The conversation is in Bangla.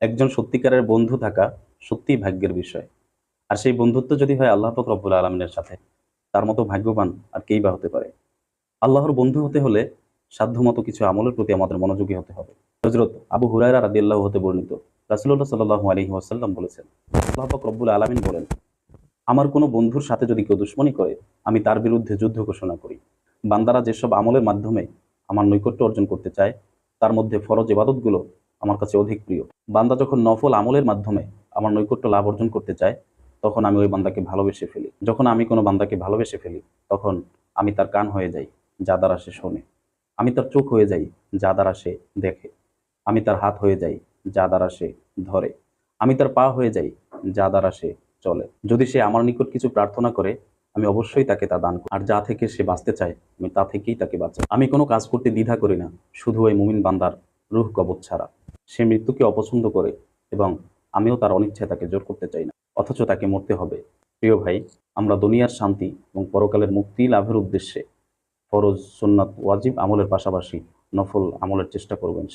একজন সত্যিকারের বন্ধু থাকা সত্যিই ভাগ্যের বিষয়। আর সেই বন্ধুত্ব যদি হয় আল্লাহ পাক রব্বুল আলমিনের সাথে, তার মতো ভাগ্যবান আর কেই বা হতে পারে। আল্লাহর বন্ধু হতে হলে সাধ্যমতো কিছু আমলের প্রতি আমাদের মনোযোগী হতে হবে। হযরত আবু হুরায়রা রাদিয়াল্লাহু হতে বর্ণিত, রাসূলুল্লাহ সাল্লাল্লাহু আলাইহি ওয়াসাল্লাম বলেছেন, আল্লাহ পাক রব্বুল আলামিন বলেন, আমার কোনো বন্ধুর সাথে যদি কেউ দুশমনী করে, আমি তার বিরুদ্ধে যুদ্ধ ঘোষণা করি। বান্দারা যেসব আমলের মাধ্যমে আমার নৈকট্য অর্জন করতে চায়, তার মধ্যে ফরজ ইবাদতগুলো আমার কাছে অধিক প্রিয়। বান্দা যখন নফল আমলের মাধ্যমে আমার নৈকট্য লাভ অর্জন করতে চায়, তখন আমি ওই বান্দাকে ভালোবেসে ফেলি। যখন আমি কোনো বান্দাকে ভালোবেসে ফেলি, তখন আমি তার কান হয়ে যাই, যা দ্বারা সে শোনে। আমি তার চোখ হয়ে যাই, যা দ্বারা সে দেখে। আমি তার হাত হয়ে যাই, যা দ্বারা সে ধরে। আমি তার পা হয়ে যাই, যা দ্বারা সে চলে। যদি সে আমার নিকট কিছু প্রার্থনা করে, আমি অবশ্যই তাকে তা দান করি। আর যা থেকে সে বাঁচতে চায়, আমি তা থেকেই তাকে বাঁচাই। আমি কোনো কাজ করতে দ্বিধা করি না, শুধু ওই মুমিন বান্দার রূহ কবজ ছাড়া। সে মৃত্যুকে অপছন্দ করে এবং আমিও তার অনিচ্ছায় তাকে জোর করতে চাই না, অথচ তাকে মরতে হবে। প্রিয় ভাই, আমরা দুনিয়ার শান্তি এবং পরকালের মুক্তি লাভের উদ্দেশ্যে ফরজ, সুন্নাত, ওয়াজিব আমলের পাশাপাশি নফল আমলের চেষ্টা করব ইনশাআল্লাহ।